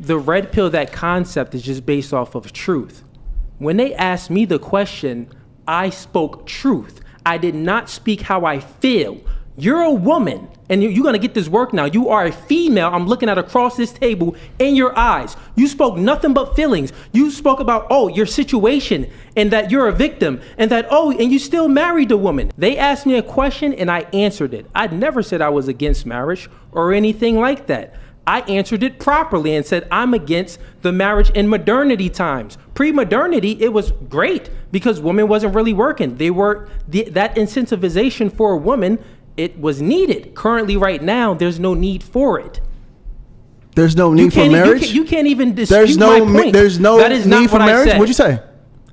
the red pill, that concept is just based off of truth. When they asked me the question, I spoke truth. I did not speak how I feel. You're a woman, and you're going to get this work now. You are a female. I'm looking at across this table in your eyes. You spoke nothing but feelings. You spoke about, your situation, and that you're a victim, and that, and you still married the woman. They asked me a question, and I answered it. I never said I was against marriage or anything like that. I answered it properly and said I'm against the marriage in modernity times. Pre-modernity, it was great because women wasn't really working. That incentivization for a woman, it was needed. Currently, right now, there's no need for it. There's no need for marriage? You can't even dispute my point. There's no need for marriage? What'd you say?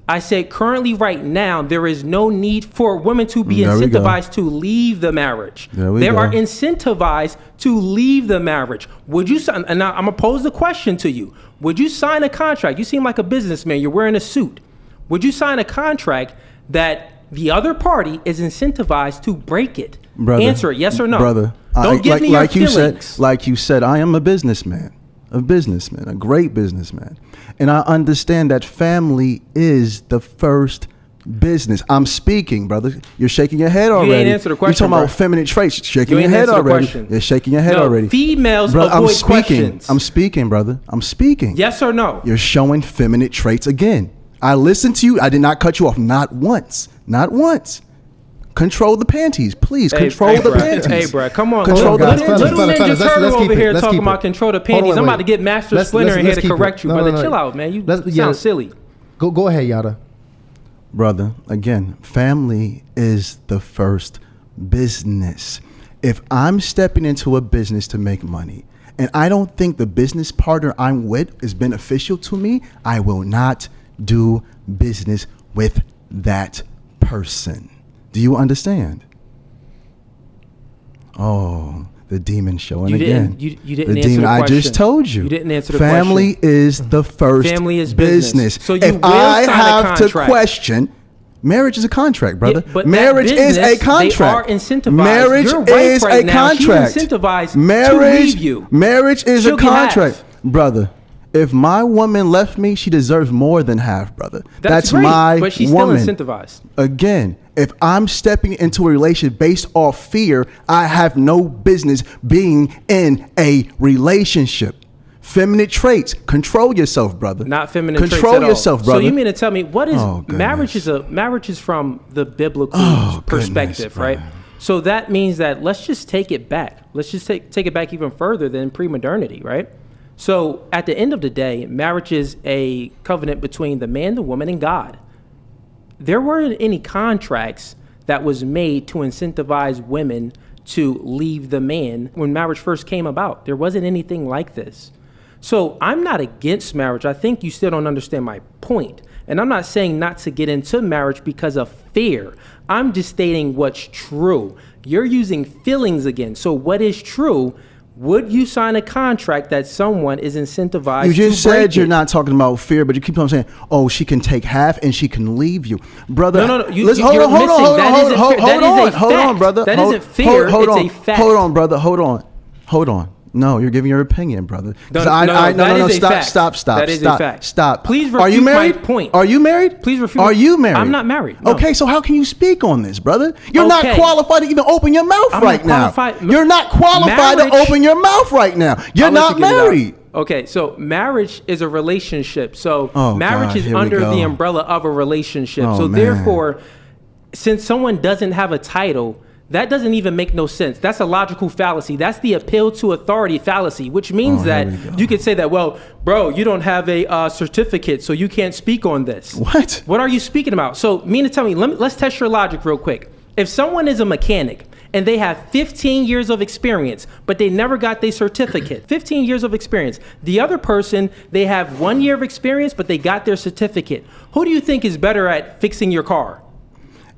I said currently, right now, there is no need for women to be incentivized to leave the marriage. They are incentivized to leave the marriage. Would you sign? And now I'm going to pose the question to you. Would you sign a contract? You seem like a businessman. You're wearing a suit. Would you sign a contract that the other party is incentivized to break it? Brother, answer it, yes or no. Brother, don't give me your feelings. Like you said, I am a businessman, a great businessman. And I understand that family is the first business. I'm speaking, brother. You're shaking your head already. You ain't answer the question, You're talking about feminine traits. You're shaking your head already. You're shaking your head already. Females avoid questions. I'm speaking, brother. I'm speaking. Yes or no? You're showing feminine traits again. I listened to you. I did not cut you off. Not once. Not once. Control the panties, please. Control the panties. Hey, bro, come on. Control the panties. Little Ninja Turtle over here talking about control the panties. I'm about to get Master Splinter in here to correct you, brother. Chill out, man. You sound silly. Go ahead, Yada. Brother, again, family is the first business. If I'm stepping into a business to make money and I don't think the business partner I'm with is beneficial to me, I will not do business with that person. Do you understand? Oh, the demon showing again. You didn't answer the question. I just told you. You didn't answer the question. Family is the first business. So you if will I sign have a contract. to question, marriage is a contract, brother. Yeah, but marriage is a contract. They are incentivized. Marriage Your wife is right a now, contract. she's incentivized marriage, to leave you. Marriage is She'll a contract, brother. If my woman left me, she deserves more than half, brother. That's great, my but she's woman. still incentivized. Again, if I'm stepping into a relationship based off fear, I have no business being in a relationship. Feminine traits. Control yourself, brother. Not feminine traits Control at all. yourself, brother. So you mean to tell me what is marriage? Marriage is from the biblical perspective, right? So that means that let's just take it back. Let's just take it back even further than pre-modernity, right? So at the end of the day, marriage is a covenant between the man, the woman, and God. There weren't any contracts that was made to incentivize women to leave the man when marriage first came about. There wasn't anything like this. So I'm not against marriage. I think you still don't understand my point. And I'm not saying not to get into marriage because of fear. I'm just stating what's true. You're using feelings again. So what is true? Would you sign a contract that someone is incentivized to break it? You just said you're not talking about fear, but you keep on saying, oh, she can take half and she can leave you. Brother, no. Hold on, brother. That isn't fear, it's a fact. Hold on, brother. Hold on. No, you're giving your opinion, brother. No, Stop. That is a fact. Stop. Please refute my point. Are you married? Please refute. Are you married? I'm not married. No. Okay, so how can you speak on this, brother? You're not qualified to even open your mouth right now. You're not qualified to open your mouth right now. You're not married. Okay, so marriage is a relationship. So marriage is under the umbrella of a relationship. So therefore, since someone doesn't have a title, that doesn't even make no sense. That's a logical fallacy. That's the appeal to authority fallacy, which means that you could say that, well, bro, you don't have a certificate, so you can't speak on this. What? What are you speaking about? So mean to tell me, let's test your logic real quick. If someone is a mechanic and they have 15 years of experience, but they never got their certificate, 15 years of experience. The other person, they have 1 year of experience, but they got their certificate. Who do you think is better at fixing your car?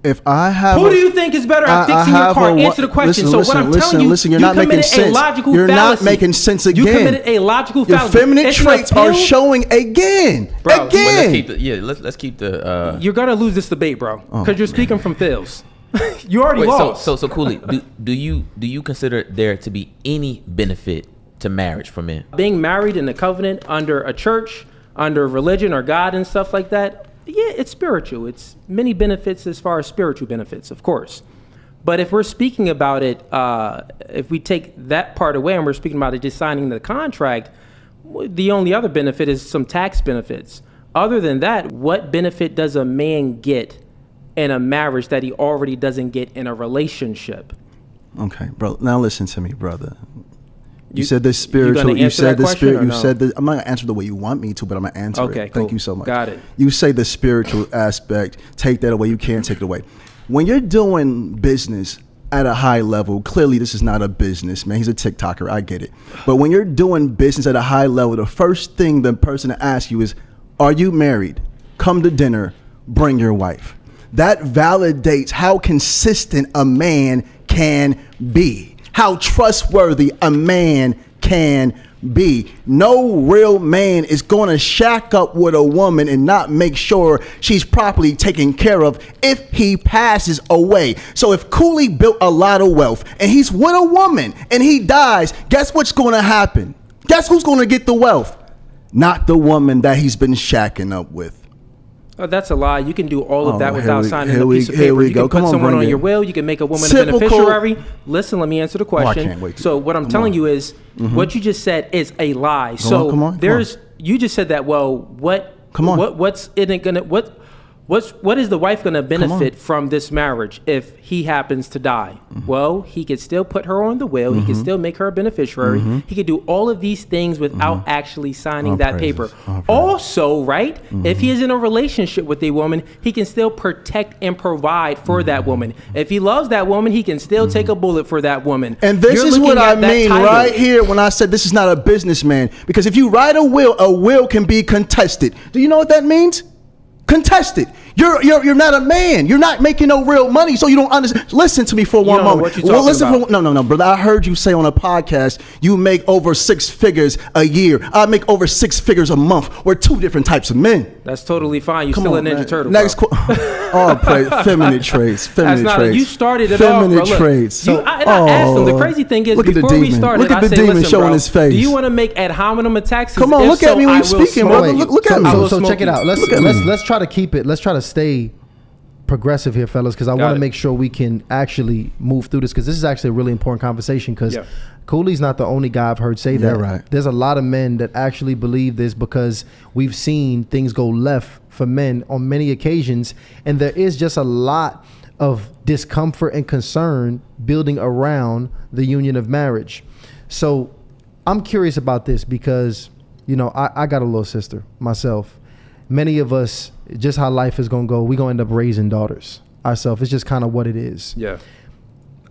If I have Who do you think is better at fixing your car? Answer the question. What I'm telling you, you're not making sense. You're not making sense again. You committed a logical fallacy. Your feminine traits are showing again. Bro, again. Let's keep the. You're gonna lose this debate, bro, because you're speaking from feels. You already lost. So Cooley, do you consider there to be any benefit to marriage for men? Being married in a covenant under a church, under religion or God and stuff like that, yeah, it's spiritual. It's many benefits as far as spiritual benefits, of course. But if we're speaking about it, if we take that part away and we're speaking about it just signing the contract, the only other benefit is some tax benefits. Other than that, what benefit does a man get in a marriage that he already doesn't get in a relationship? Okay, bro. Now listen to me, brother. You said this spiritual. You said the spirit. You said this. I'm not gonna answer the way you want me to, but I'm gonna answer it. Okay, cool. Thank you so much. Got it. You say the spiritual aspect. Take that away. You can't take it away. When you're doing business at a high level, clearly this is not a business, man. He's a TikToker. I get it. But when you're doing business at a high level, the first thing the person to ask you is, "Are you married? Come to dinner. Bring your wife." That validates how consistent a man can be, how trustworthy a man can be. No real man is going to shack up with a woman and not make sure she's properly taken care of if he passes away. So if Cooley built a lot of wealth and he's with a woman and he dies, guess what's going to happen? Guess who's going to get the wealth? Not the woman that he's been shacking up with. Oh, that's a lie. You can do all of that without signing a piece of here paper. we You go. can Come put on, someone bring on your it. will. You can make a woman a Typical- beneficiary. Listen, let me answer the I question. can't wait to- So what I'm telling you is what you just said is a lie. So come on. you just said that, well, what's is the wife going to benefit from this marriage if he happens to die? Well, he could still put her on the will. He could still make her a beneficiary. He could do all of these things without actually signing that paper. Also, right, if he is in a relationship with a woman, he can still protect and provide for that woman. If he loves that woman, he can still take a bullet for that woman. And this is what I mean right here when I said this is not a businessman. Because if you write a will can be contested. Do you know what that means? Contested. You're not a man. You're not making no real money, so you don't understand. Listen to me for one moment. What you talking about? No, brother. I heard you say on a podcast you make over 6 figures a year. I make over 6 figures a month. We're two different types of men. That's totally fine. You're still a Ninja Turtle. Next, feminine traits. Feminine traits. You started it feminine off, bro. traits. I asked him. The crazy thing is, before we started, look at the I said, demon listen, showing bro, his face. do you want to make ad hominem attacks? Come on, look at me when you're speaking, brother. Look at me. So check it out. Let's try to keep it. Let's try to stay progressive here, fellas, because I want to make sure we can actually move through this, because this is actually a really important conversation, because Cooley's not the only guy I've heard say that. Right. There's a lot of men that actually believe this, because we've seen things go left for men on many occasions, and there is just a lot of discomfort and concern building around the union of marriage. So I'm curious about this because, you know, I got a little sister myself. Many of us, just how life is going to go, we're going to end up raising daughters ourselves. It's just kind of what it is. Yeah.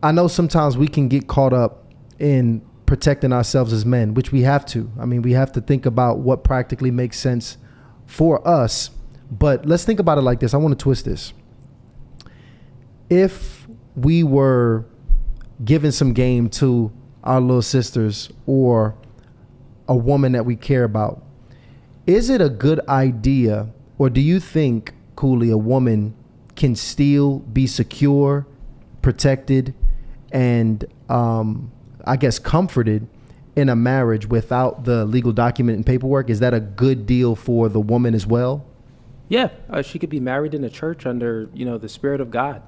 I know sometimes we can get caught up in protecting ourselves as men, which we have to. I mean, we have to think about what practically makes sense for us. But let's think about it like this. I want to twist this. If we were giving some game to our little sisters or a woman that we care about, is it a good idea, or do you think, Cooley, a woman can still be secure, protected, and I guess comforted in a marriage without the legal document and paperwork? Is that a good deal for the woman as well? Yeah, she could be married in a church under, the Spirit of God.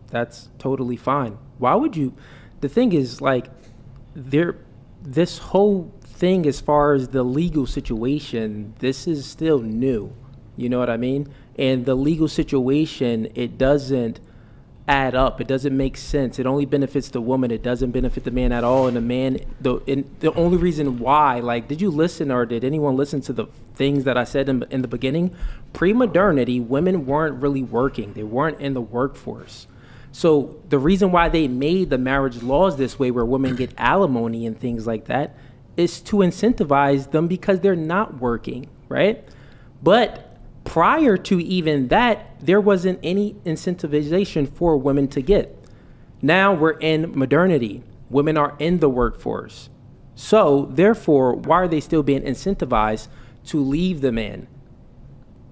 That's totally fine. Why would you? The thing is, like, this whole thing as far as the legal situation, this is still new. You know what I mean? And the legal situation, it doesn't add up. It doesn't make sense. It only benefits the woman. It doesn't benefit the man at all. And the only reason why, like, did you listen, or did anyone listen to the things that I said in the beginning? Pre-modernity, women weren't really working. They weren't in the workforce. So the reason why they made the marriage laws this way, where women get alimony and things like that, is to incentivize them because they're not working, right? But prior to even that, there wasn't any incentivization for women to get. Now we're in modernity. Women are in the workforce. So therefore, why are they still being incentivized to leave the man?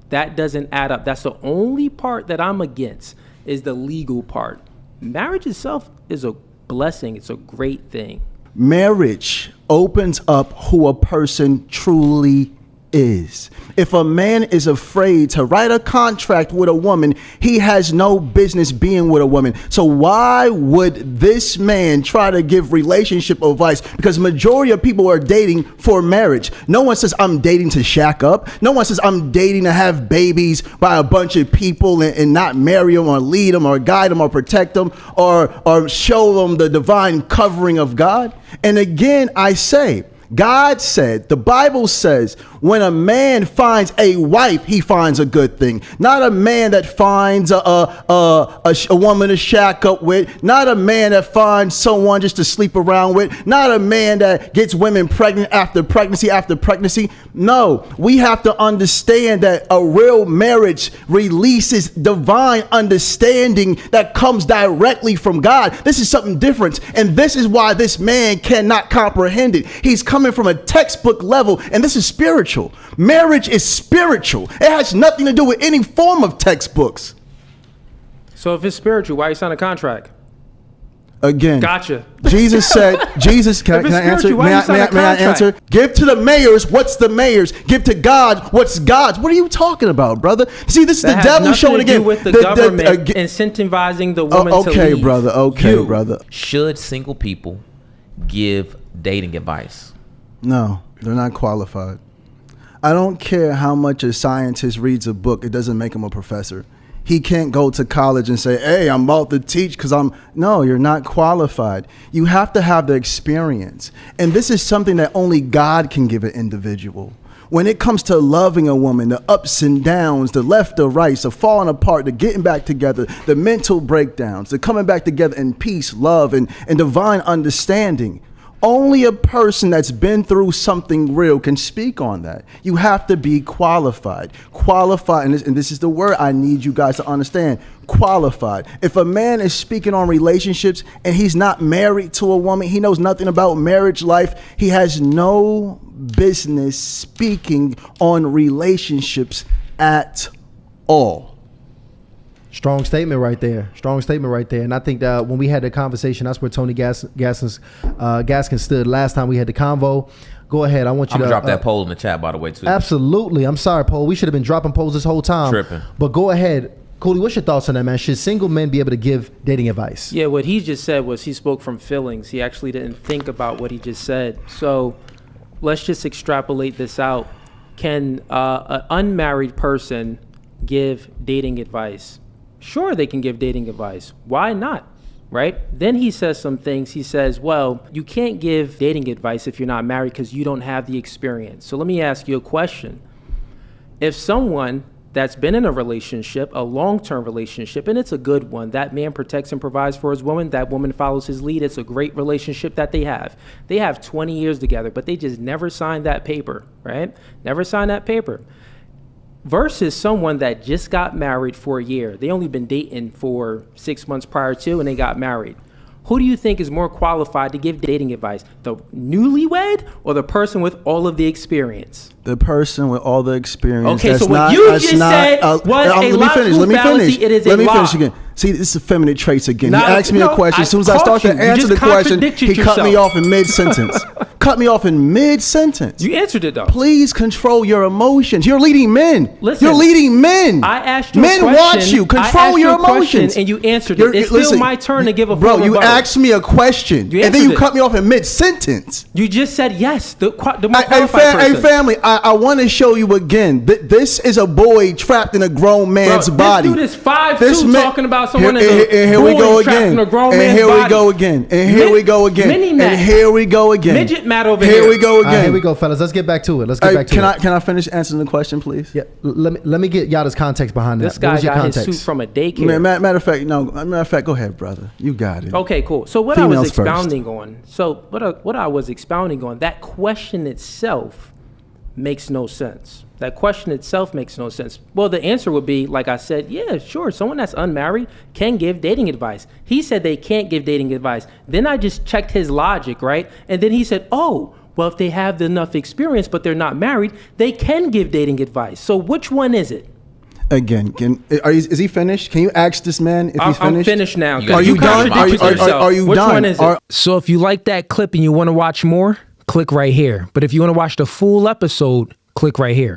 That doesn't add up. That's the only part that I'm against, is the legal part. Marriage itself is a blessing. It's a great thing. Marriage opens up who a person truly is. If a man is afraid to write a contract with a woman, he has no business being with a woman. So why would this man try to give relationship advice? Because majority of people are dating for marriage. No one says I'm dating to shack up. No one says I'm dating to have babies by a bunch of people and not marry them or lead them or guide them or protect them or show them the divine covering of God. And again, I say, God said, the Bible says, when a man finds a wife, he finds a good thing. Not a man that finds a woman to shack up with. Not a man that finds someone just to sleep around with. Not a man that gets women pregnant after pregnancy after pregnancy. No, we have to understand that a real marriage releases divine understanding that comes directly from God. This is something different. And this is why this man cannot comprehend it. He's coming from a textbook level, and this is spiritual. Marriage is spiritual. It has nothing to do with any form of textbooks. So if it's spiritual, why you sign a contract? Again, Gotcha. Jesus said, can I answer? May I answer? Give to the mayors what's the mayor's. Give to God what's God's. What are you talking about, brother? See, this is the devil showing again. With the government incentivizing the woman to leave. Okay, brother. Okay, brother. Should single people give dating advice? No, they're not qualified. I don't care how much a scientist reads a book. It doesn't make him a professor. He can't go to college and say, hey, I'm about to teach because no, you're not qualified. You have to have the experience. And this is something that only God can give an individual. When it comes to loving a woman, the ups and downs, the left, the right, the falling apart, the getting back together, the mental breakdowns, the coming back together in peace, love, and divine understanding. Only a person that's been through something real can speak on that. You have to be qualified. Qualified, and this is the word I need you guys to understand. Qualified. If a man is speaking on relationships and he's not married to a woman, he knows nothing about marriage life, he has no business speaking on relationships at all. Strong statement right there. And I think that when we had the conversation, that's where Tony Gaskin stood last time we had the convo. Go ahead. I want you to drop that poll in the chat, by the way, too. Absolutely. I'm sorry, poll. We should have been dropping polls this whole time. Tripping. But go ahead. Cooley, what's your thoughts on that, man? Should single men be able to give dating advice? Yeah, what he just said was he spoke from feelings. He actually didn't think about what he just said. So let's just extrapolate this out. Can an unmarried person give dating advice? Sure, they can give dating advice. Why not? Right? Then he says some things. He says, well, you can't give dating advice if you're not married because you don't have the experience. So let me ask you a question. If someone that's been in a relationship, a long-term relationship, and it's a good one, that man protects and provides for his woman, that woman follows his lead, it's a great relationship that they have. They have 20 years together, but they just never signed that paper, right? Never signed that paper. Versus someone that just got married for a year. They only been dating for 6 months prior to, and they got married. Who do you think is more qualified to give dating advice? The newlywed or the person with all of the experience? The person with all the experience. Okay, so what you just said was a logical fallacy. It is a lie. Let me finish again. See, this is feminine traits again. No, He asked me a question. As soon as I start to answer the question, he cut me off in mid-sentence. Cut me off in mid-sentence. You answered it, though. Please control your emotions. You're leading men. Listen, you're leading men. I asked you men a question. watch you. Control your emotions. And you answered it. It's still my turn to give a full Bro, you rebuttal. asked me a question, and then you cut me off in mid-sentence. You just said yes. The more qualified person. Hey, family, I want to show you again. This is a boy trapped in a grown man's body. This dude is 5'2", talking about someone that's and here we go trapped again. in a grown And man's here body. we go again. And here we go again. Mini-Mac. And here we go again. Midget Matt over here. Here we go again. Here we go, fellas. Let's get back to it. Can I finish answering the question, please? Yeah. Let me get y'all this context behind that. This guy got his suit from a daycare. Matter of fact, go ahead, brother. You got it. Okay, cool. So what Females I was expounding on. So what I was expounding on, that question itself makes no sense. That question itself makes no sense. Well, the answer would be, like I said, yeah, sure, someone that's unmarried can give dating advice. He said they can't give dating advice. Then I just checked his logic, right? And then he said, oh, well, if they have enough experience but they're not married, they can give dating advice. So which one is it? Again, is he finished? Can you ask this man if he's finished? I'm finished now. You gotta Are you done? contradicted yourself. Are you Which done? one is it? So if you like that clip and you want to watch more, click right here. But if you want to watch the full episode, click right here.